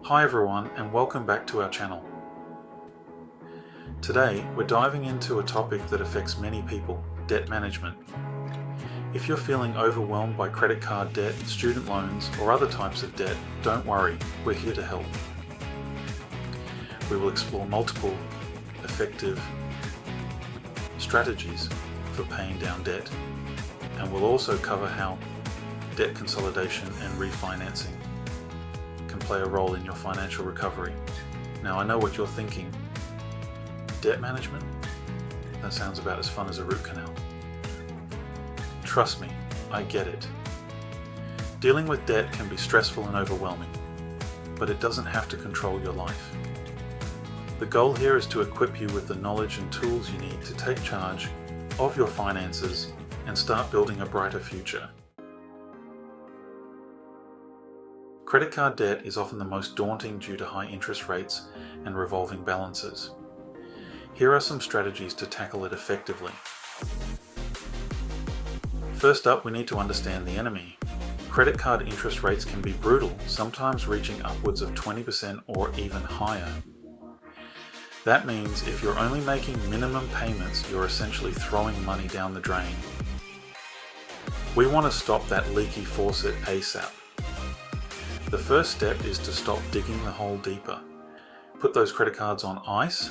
Hi everyone, and welcome back to our channel. Today we're diving into a topic that affects many people, debt management. If you're feeling overwhelmed by credit card debt, student loans, or other types of debt, don't worry, we're here to help. We will explore multiple effective strategies for paying down debt, and we'll also cover how debt consolidation and refinancing can play a role in your financial recovery. Now I know what you're thinking. Debt management? That sounds about as fun as a root canal. Trust me, I get it. Dealing with debt can be stressful and overwhelming, but it doesn't have to control your life. The goal here is to equip you with the knowledge and tools you need to take charge of your finances and start building a brighter future. Credit card debt is often the most daunting due to high interest rates and revolving balances. Here are some strategies to tackle it effectively. First up, we need to understand the enemy. Credit card interest rates can be brutal, sometimes reaching upwards of 20% or even higher. That means if you're only making minimum payments, you're essentially throwing money down the drain. We want to stop that leaky faucet ASAP. The first step is to stop digging the hole deeper. Put those credit cards on ice,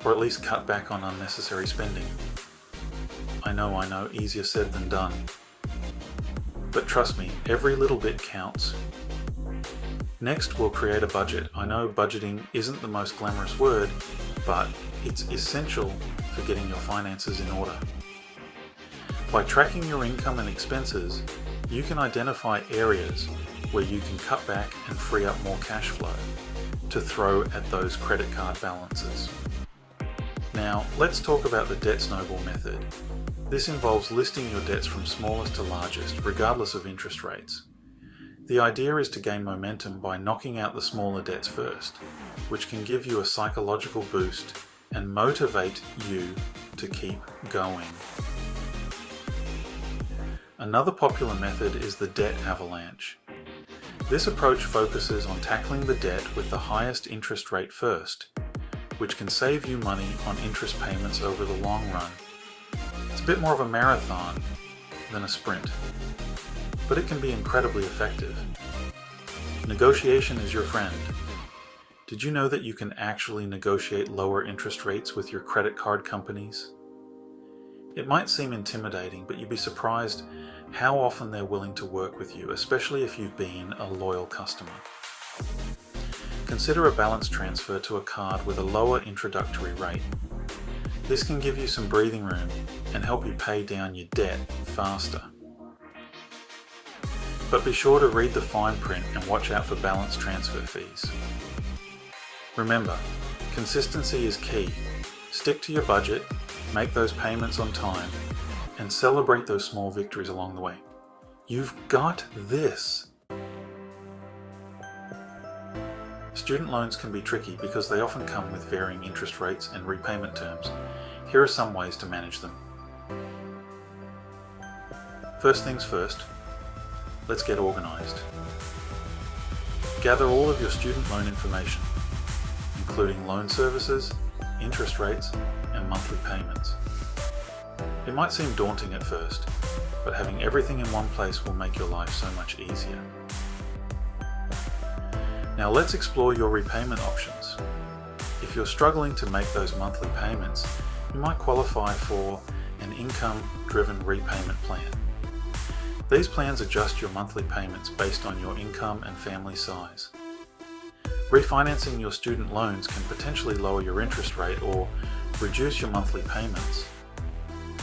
or at least cut back on unnecessary spending. I know, easier said than done. But trust me, every little bit counts. Next, we'll create a budget. I know budgeting isn't the most glamorous word, but it's essential for getting your finances in order. By tracking your income and expenses, you can identify areas where you can cut back and free up more cash flow to throw at those credit card balances. Now, let's talk about the debt snowball method. This involves listing your debts from smallest to largest, regardless of interest rates. The idea is to gain momentum by knocking out the smaller debts first, which can give you a psychological boost and motivate you to keep going. Another popular method is the debt avalanche. This approach focuses on tackling the debt with the highest interest rate first, which can save you money on interest payments over the long run. It's a bit more of a marathon than a sprint, but it can be incredibly effective. Negotiation is your friend. Did you know that you can actually negotiate lower interest rates with your credit card companies? It might seem intimidating, but you'd be surprised how often they're willing to work with you, especially if you've been a loyal customer. Consider a balance transfer to a card with a lower introductory rate. This can give you some breathing room and help you pay down your debt faster. But be sure to read the fine print and watch out for balance transfer fees. Remember, consistency is key. Stick to your budget, make those payments on time, and celebrate those small victories along the way. You've got this! Student loans can be tricky because they often come with varying interest rates and repayment terms. Here are some ways to manage them. First things first, let's get organized. Gather all of your student loan information, including loan services, interest rates, and monthly payments. It might seem daunting at first, but having everything in one place will make your life so much easier. Now let's explore your repayment options. If you're struggling to make those monthly payments, you might qualify for an income-driven repayment plan. These plans adjust your monthly payments based on your income and family size. Refinancing your student loans can potentially lower your interest rate or reduce your monthly payments.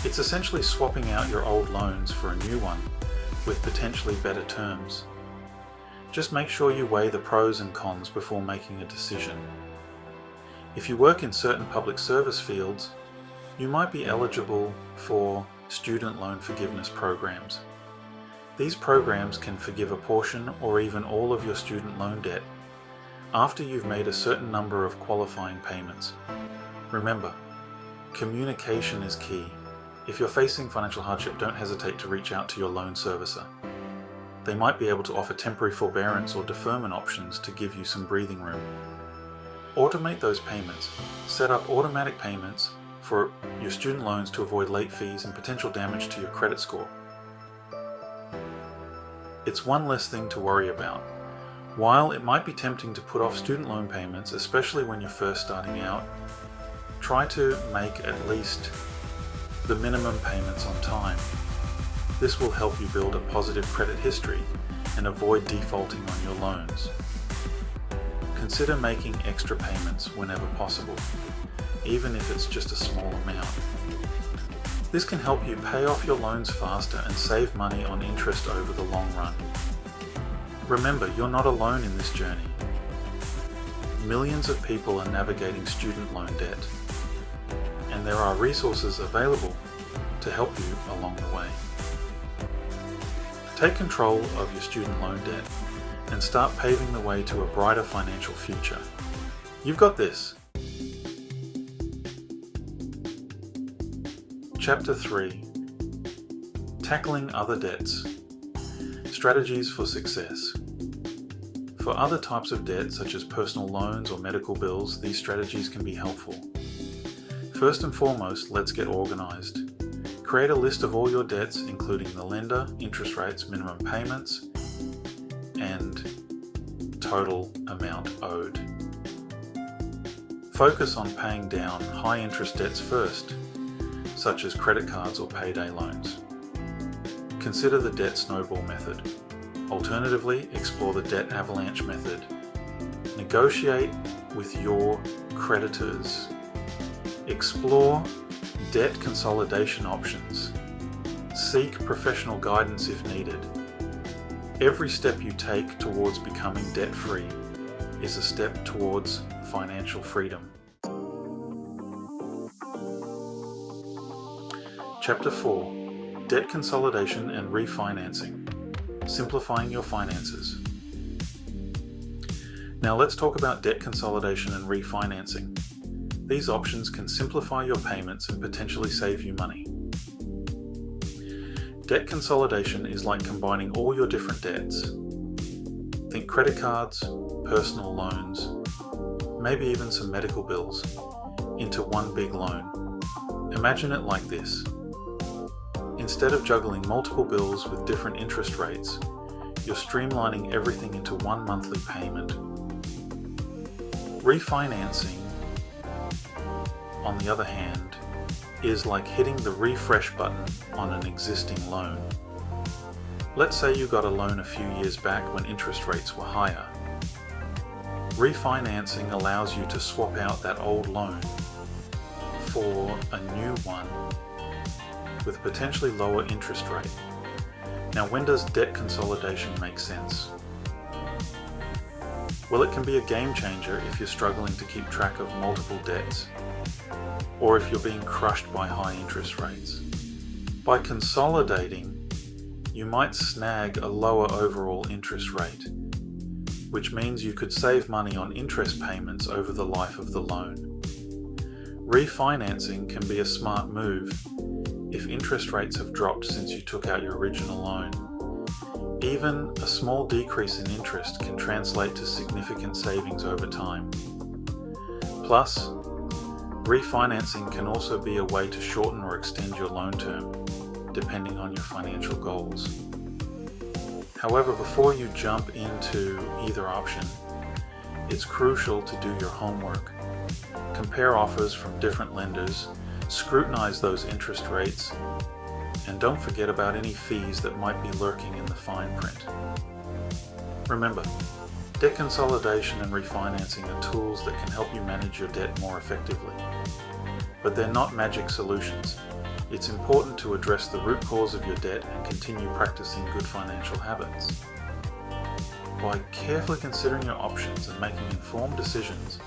It's essentially swapping out your old loans for a new one with potentially better terms. Just make sure you weigh the pros and cons before making a decision. If you work in certain public service fields, you might be eligible for student loan forgiveness programs. These programs can forgive a portion or even all of your student loan debt after you've made a certain number of qualifying payments. Remember, communication is key. If you're facing financial hardship, don't hesitate to reach out to your loan servicer. They might be able to offer temporary forbearance or deferment options to give you some breathing room. Automate those payments. Set up automatic payments for your student loans to avoid late fees and potential damage to your credit score. It's one less thing to worry about. While it might be tempting to put off student loan payments, especially when you're first starting out, try to make at least the minimum payments on time. This will help you build a positive credit history and avoid defaulting on your loans. Consider making extra payments whenever possible, even if it's just a small amount. This can help you pay off your loans faster and save money on interest over the long run. Remember, you're not alone in this journey. Millions of people are navigating student loan debt, and there are resources available to help you along the way. Take control of your student loan debt and start paving the way to a brighter financial future. You've got this. Chapter 3. Tackling other debts. Strategies for success. For other types of debt, such as personal loans or medical bills, these strategies can be helpful. First and foremost, let's get organized. Create a list of all your debts, including the lender, interest rates, minimum payments, and total amount owed. Focus on paying down high-interest debts first, such as credit cards or payday loans. Consider the debt snowball method. Alternatively, explore the debt avalanche method. Negotiate with your creditors. Explore debt consolidation options. Seek professional guidance if needed. Every step you take towards becoming debt-free is a step towards financial freedom. Chapter 4. Debt consolidation and refinancing. Simplifying your finances. Now let's talk about debt consolidation and refinancing. These options can simplify your payments and potentially save you money. Debt consolidation is like combining all your different debts. Think credit cards, personal loans, maybe even some medical bills, into one big loan. Imagine it like this. Instead of juggling multiple bills with different interest rates, you're streamlining everything into one monthly payment. Refinancing, on the other hand, is like hitting the refresh button on an existing loan. Let's say you got a loan a few years back when interest rates were higher. Refinancing allows you to swap out that old loan for a new one with a potentially lower interest rate. Now, when does debt consolidation make sense? Well, it can be a game changer if you're struggling to keep track of multiple debts, or if you're being crushed by high interest rates. By consolidating, you might snag a lower overall interest rate, which means you could save money on interest payments over the life of the loan. Refinancing can be a smart move if interest rates have dropped since you took out your original loan. Even a small decrease in interest can translate to significant savings over time. Plus, refinancing can also be a way to shorten or extend your loan term, depending on your financial goals. However, before you jump into either option, it's crucial to do your homework. Compare offers from different lenders, scrutinize those interest rates, and don't forget about any fees that might be lurking in the fine print. Remember, debt consolidation and refinancing are tools that can help you manage your debt more effectively. But they're not magic solutions. It's important to address the root cause of your debt and continue practicing good financial habits. By carefully considering your options and making informed decisions,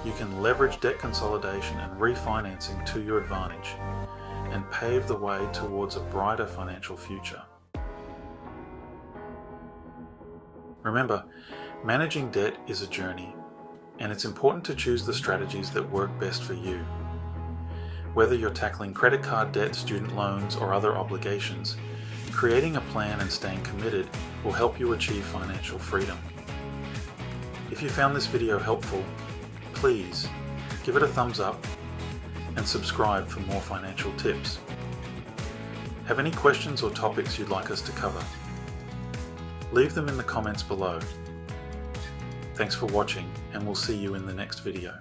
you can leverage debt consolidation and refinancing to your advantage and pave the way towards a brighter financial future. Remember, managing debt is a journey, and it's important to choose the strategies that work best for you. Whether you're tackling credit card debt, student loans, or other obligations, Creating a plan and staying committed will help you achieve financial freedom. If you found this video helpful, please give it a thumbs up and subscribe for more financial tips. Have any questions or topics you'd like us to cover? Leave them in the comments below. Thanks for watching, and we'll see you in the next video.